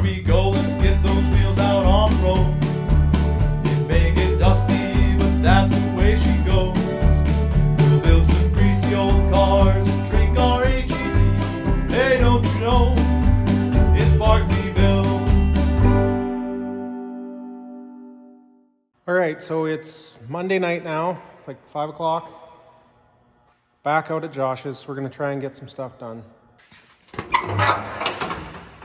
we go, let's get those wheels out on the road. It may get dusty, but that's the way she goes. We'll build some greasy old cars and drink our AGT. Hey, don't you know, it's partly built. All right, so it's Monday night now, like 5 o'clock. Back out at Josh's. We're gonna try and get some stuff done.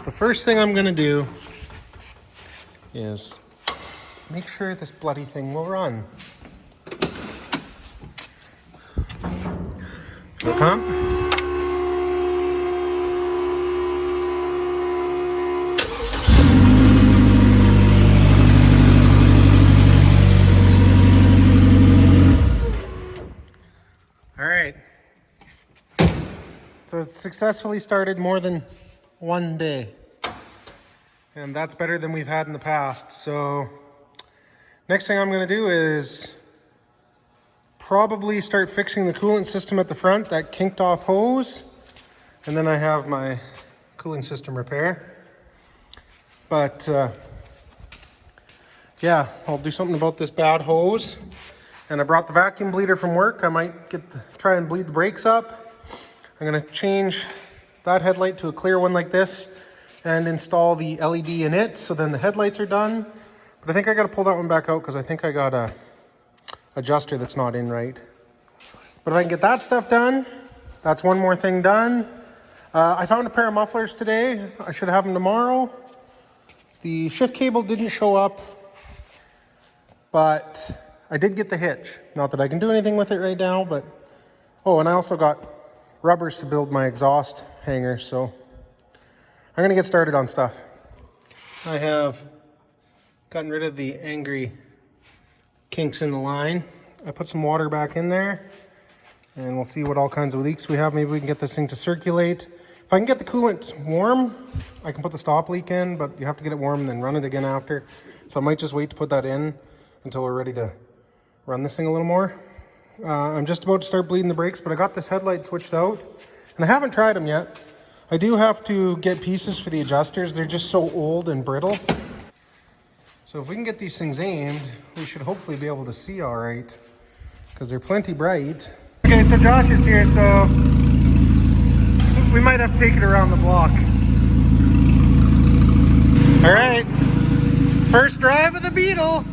The first thing I'm gonna do is make sure this bloody thing will run. Fuel pump. All right. So it's successfully started more than one day. And that's better than we've had in the past. So next thing I'm gonna do is probably start fixing the coolant system at the front, that kinked off hose. And then I have my cooling system repair. But yeah, I'll do something about this bad hose. And I brought the vacuum bleeder from work. I might try and bleed the brakes up. I'm gonna change that headlight to a clear one like this and install the LED in it, so then the headlights are done. But I think I gotta pull that one back out because I think I got a adjuster that's not in right. But if I can get that stuff done, that's one more thing done. I found a pair of mufflers today. I should have them tomorrow. The shift cable didn't show up, but I did get the hitch. Not that I can do anything with it right now, but... Oh, and I also got rubbers to build my exhaust hanger, so I'm gonna get started on stuff. I have gotten rid of the angry kinks in the line. I put some water back in there, and we'll see what all kinds of leaks we have. Maybe we can get this thing to circulate. If I can get the coolant warm, I can put the stop leak in, but you have to get it warm and then run it again after. So I might just wait to put that in until we're ready to run this thing a little more. I'm just about to start bleeding the brakes, but I got this headlight switched out, and I haven't tried them yet. I do have to get pieces for the adjusters. They're just so old and brittle. So if we can get these things aimed, we should hopefully be able to see all right, because they're plenty bright. Okay, so Josh is here, so we might have to take it around the block. All right, first drive of the Beetle.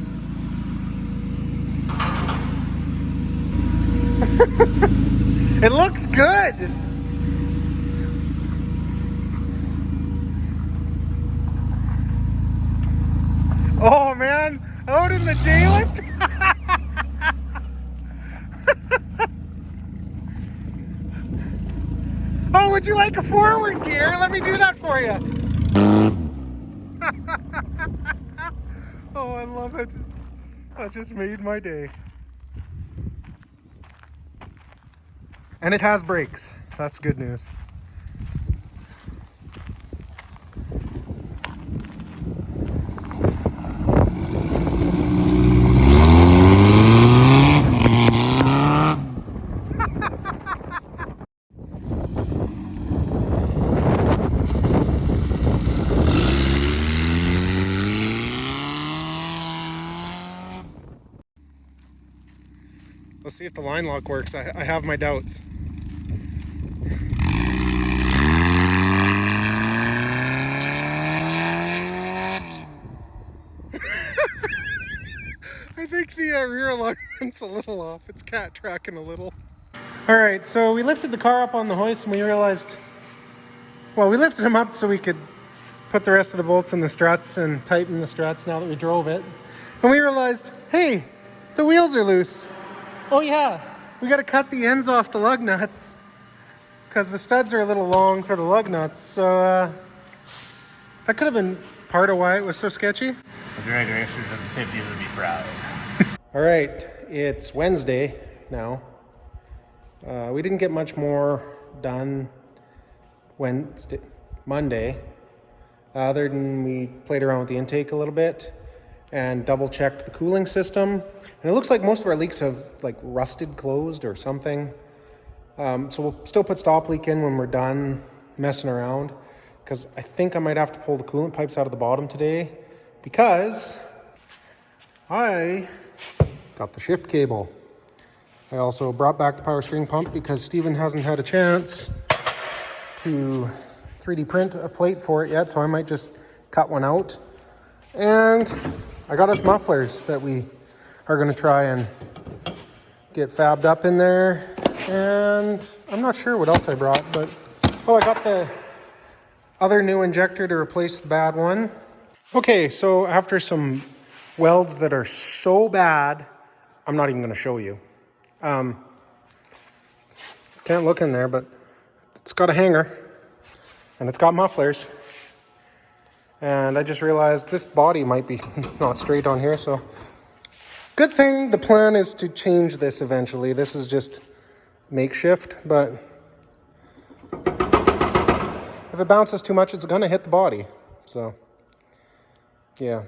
It looks good. Oh man, out in the daylight. Oh, would you like a forward gear? Let me do that for you. Oh, I love it. That just made my day. And it has brakes. That's good news. Let's see if the line lock works. I have my doubts. I think the rear alignment's a little off. It's cat tracking a little. All right, so we lifted the car up on the hoist and we realized, well, we lifted them up so we could put the rest of the bolts in the struts and tighten the struts now that we drove it. And we realized, hey, the wheels are loose. Oh yeah, we got to cut the ends off the lug nuts because the studs are a little long for the lug nuts. So that could have been part of why it was so sketchy. The drag racers of the 50s would be proud. All right, it's Wednesday now. We didn't get much more done Monday, other than we played around with the intake a little bit and double checked the cooling system. And it looks like most of our leaks have like rusted closed or something. So we'll still put stop leak in when we're done messing around. because I think I might have to pull the coolant pipes out of the bottom today because I got the shift cable. I also brought back the power steering pump because Steven hasn't had a chance to 3D print a plate for it yet, so I might just cut one out. And I got us mufflers that we are going to try and get fabbed up in there. And I'm not sure what else I brought, but I got the other new injector to replace the bad one. Okay, so after some welds that are so bad, I'm not even going to show you. Can't look in there, but it's got a hanger and it's got mufflers. And I just realized this body might be not straight on here, so good thing the plan is to change this eventually. This is just makeshift, but if it bounces too much, it's gonna hit the body. So yeah,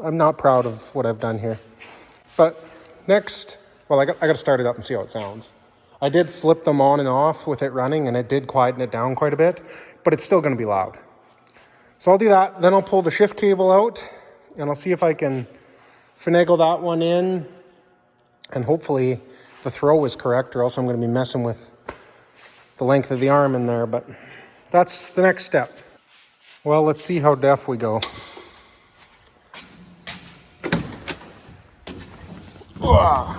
I'm not proud of what I've done here. But next, well, I got to start it up and see how it sounds. I did slip them on and off with it running, and it did quieten it down quite a bit, but it's still gonna be loud. So I'll do that, then I'll pull the shift cable out, and I'll see if I can finagle that one in, and hopefully the throw is correct, or else I'm going to be messing with the length of the arm in there, but that's the next step. Well, let's see how deaf we go. Whoa.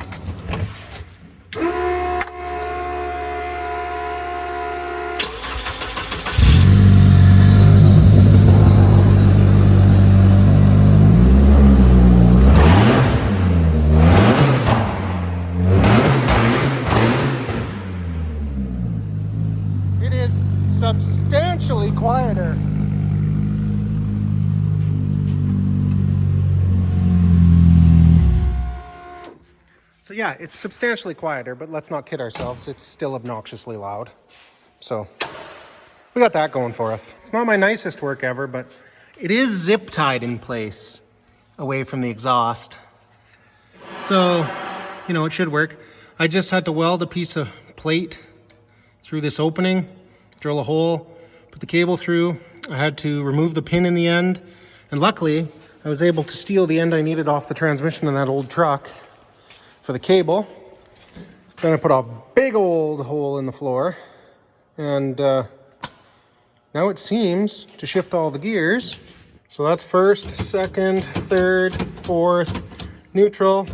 Substantially quieter. So yeah, it's substantially quieter, but let's not kid ourselves. It's still obnoxiously loud. So we got that going for us. It's not my nicest work ever, but it is zip tied in place away from the exhaust. So, it should work. I just had to weld a piece of plate through this opening, drill a hole, put the cable through. I had to remove the pin in the end, and luckily I was able to steal the end I needed off the transmission in that old truck for the cable. Then I put a big old hole in the floor, and now it seems to shift all the gears. So that's first, second, third, fourth, neutral,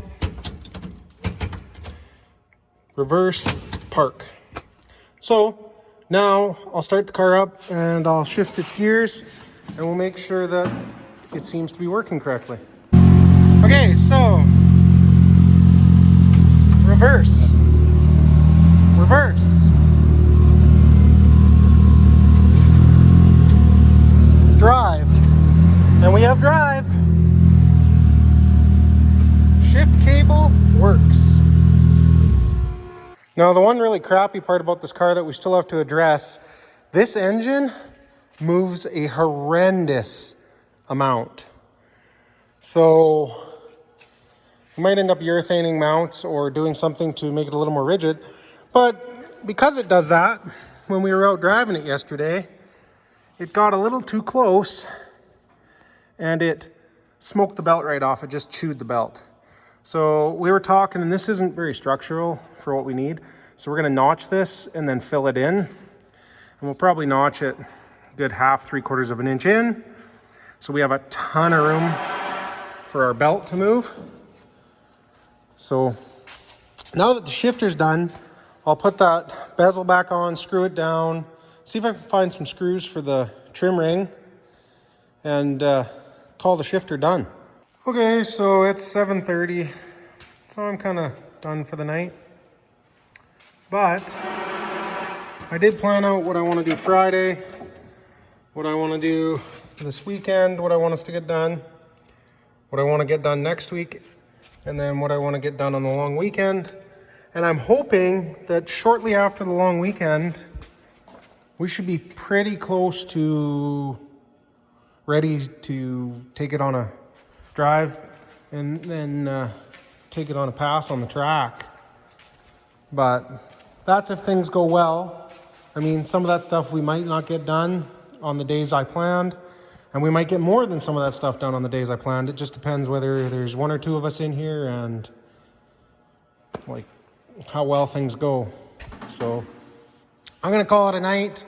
reverse, park. So now I'll start the car up and I'll shift its gears and we'll make sure that it seems to be working correctly. Okay, so reverse, reverse, drive, and we have drive. Shift cable works. Now, the one really crappy part about this car that we still have to address, this engine moves a horrendous amount. So we might end up urethaning mounts or doing something to make it a little more rigid. But because it does that, when we were out driving it yesterday, it got a little too close and it smoked the belt right off. It just chewed the belt. So we were talking, and this isn't very structural for what we need. So we're gonna notch this and then fill it in. And we'll probably notch it a good 1/2-3/4 of an inch in. So we have a ton of room for our belt to move. So now that the shifter's done, I'll put that bezel back on, screw it down, see if I can find some screws for the trim ring, and call the shifter done. Okay, so it's 7:30, so I'm kind of done for the night. But I did plan out what I want to do Friday, what I want to do this weekend, what I want us to get done, what I want to get done next week, and then what I want to get done on the long weekend. And I'm hoping that shortly after the long weekend, we should be pretty close to ready to take it on a drive and then take it on a pass on the track. But that's if things go well. I mean, some of that stuff we might not get done. on the days I planned. And we might get more than some of that stuff done on the days I planned. It just depends whether there's 1 or 2 of us in here and like how well things go. So I'm gonna call it a night.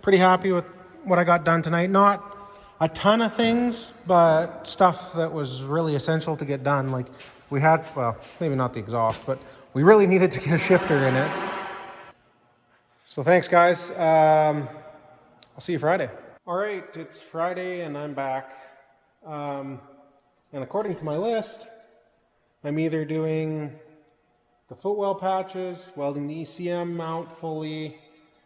Pretty happy with what I got done tonight. Not a ton of things, but stuff that was really essential to get done. Like we had, well, maybe not the exhaust, but we really needed to get a shifter in it. So thanks guys. I'll see you Friday. All right, it's Friday and I'm back. And according to my list, I'm either doing the footwell patches, welding the ECM mount fully,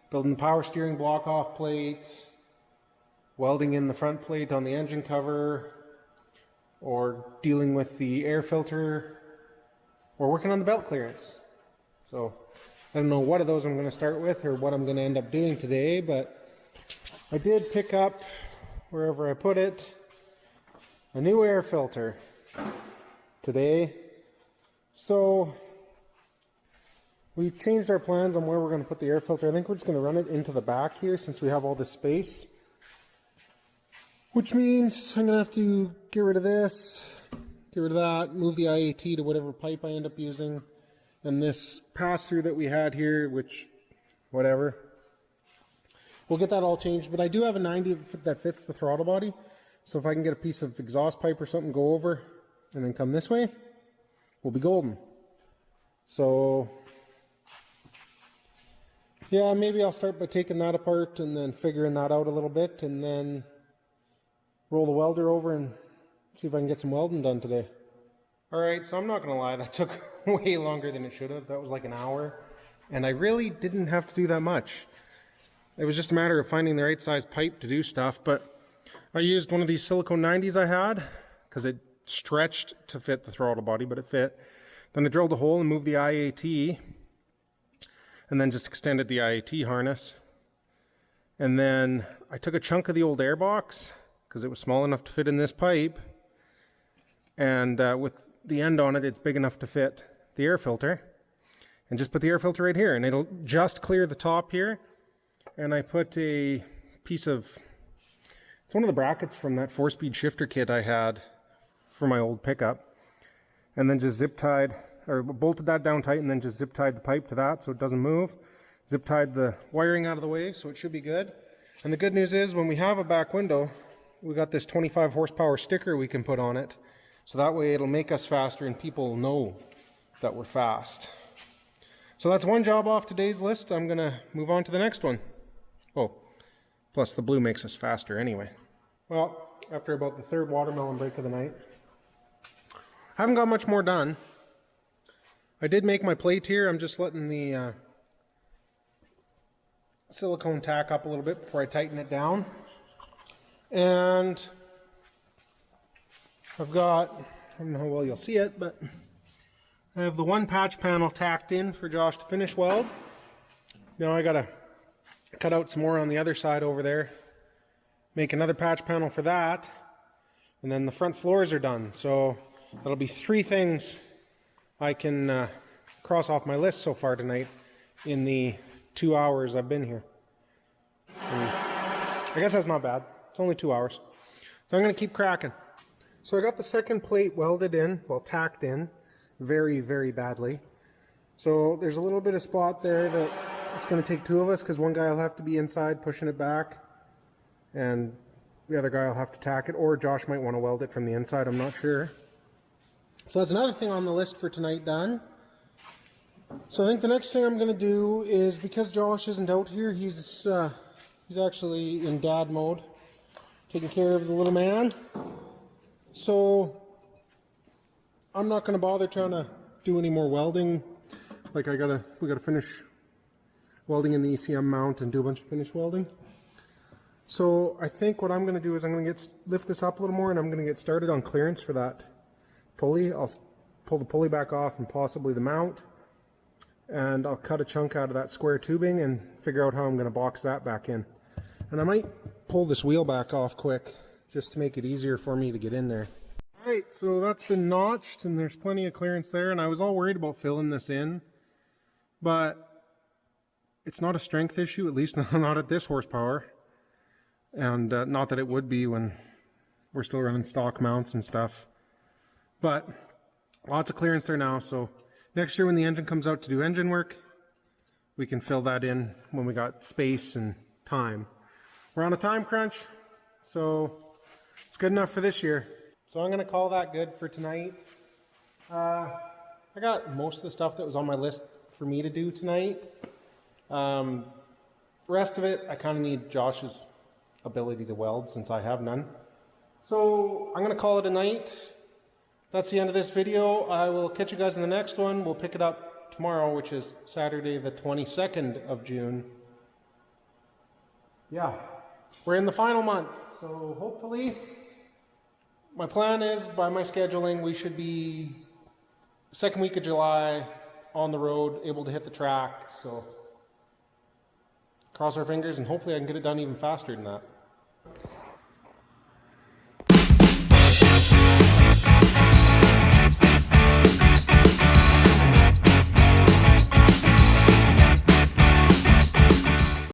building the power steering block off plates, welding in the front plate on the engine cover, or dealing with the air filter, or working on the belt clearance. So I don't know what of those I'm going to start with or what I'm going to end up doing today, but I did pick up, wherever I put it, a new air filter today. So we changed our plans on where we're going to put the air filter. I think we're just going to run it into the back here since we have all this space. Which means I'm going to have to get rid of this, get rid of that, move the IAT to whatever pipe I end up using. And this pass-through that we had here, which, whatever. We'll get that all changed, but I do have a 90 that fits the throttle body. So if I can get a piece of exhaust pipe or something, go over, and then come this way, we'll be golden. So yeah, maybe I'll start by taking that apart and then figuring that out a little bit, and then roll the welder over and see if I can get some welding done today. All right, so I'm not gonna lie, that took way longer than it should have. That was like an hour, and I really didn't have to do that much. It was just a matter of finding the right size pipe to do stuff, but I used one of these silicone 90s I had because it stretched to fit the throttle body, but it fit. Then I drilled a hole and moved the IAT, and then just extended the IAT harness. And then I took a chunk of the old air box because it was small enough to fit in this pipe, and with the end on it, it's big enough to fit the air filter, and just put the air filter right here, and it'll just clear the top here. And I put a piece of, it's one of the brackets from that 4-speed shifter kit I had for my old pickup, and then just zip tied, or bolted that down tight, and then just zip tied the pipe to that so it doesn't move. Zip tied the wiring out of the way, so it should be good. And the good news is when we have a back window, we got this 25 horsepower sticker we can put on it, so that way it'll make us faster and people know that we're fast. So that's one job off today's list. I'm gonna move on to the next one. Oh, plus the blue makes us faster anyway. Well, after about the 3rd watermelon break of the night, I haven't got much more done. I did make my plate here. I'm just letting the silicone tack up a little bit before I tighten it down. And I've got, I don't know how well you'll see it, but I have the one patch panel tacked in for Josh to finish weld. Now I gotta cut out some more on the other side over there, make another patch panel for that, and then the front floors are done. So that'll be 3 things I can cross off my list so far tonight in the 2 hours I've been here. And I guess that's not bad. It's only 2 hours. So I'm going to keep cracking. So I got the second plate welded in, well, tacked in, very, very badly. So there's a little bit of spot there that it's going to take 2 of us because one guy will have to be inside pushing it back and the other guy will have to tack it, or Josh might want to weld it from the inside, I'm not sure. So that's another thing on the list for tonight done. So I think the next thing I'm going to do is, because Josh isn't out here, he's actually in dad mode, taking care of the little man. So I'm not going to bother trying to do any more welding. Like we gotta finish welding in the ECM mount and do a bunch of finish welding. So I think what I'm going to do is I'm going to lift this up a little more, and I'm going to get started on clearance for that pulley. I'll pull the pulley back off and possibly the mount, and I'll cut a chunk out of that square tubing and figure out how I'm going to box that back in. And I might pull this wheel back off quick just to make it easier for me to get in there. Alright, so that's been notched and there's plenty of clearance there, and I was all worried about filling this in, but it's not a strength issue, at least not at this horsepower. And not that it would be when we're still running stock mounts and stuff. But lots of clearance there now, so next year when the engine comes out to do engine work, we can fill that in when we got space and time. We're on a time crunch, so it's good enough for this year. So I'm gonna call that good for tonight. I got most of the stuff that was on my list for me to do tonight. Rest of it, I kind of need Josh's ability to weld since I have none. So I'm gonna call it a night. That's the end of this video. I will catch you guys in the next one. We'll pick it up tomorrow, which is Saturday the 22nd of June. Yeah, we're in the final month, so hopefully, my plan is by my scheduling, we should be second week of July on the road, able to hit the track. So cross our fingers and hopefully I can get it done even faster than that.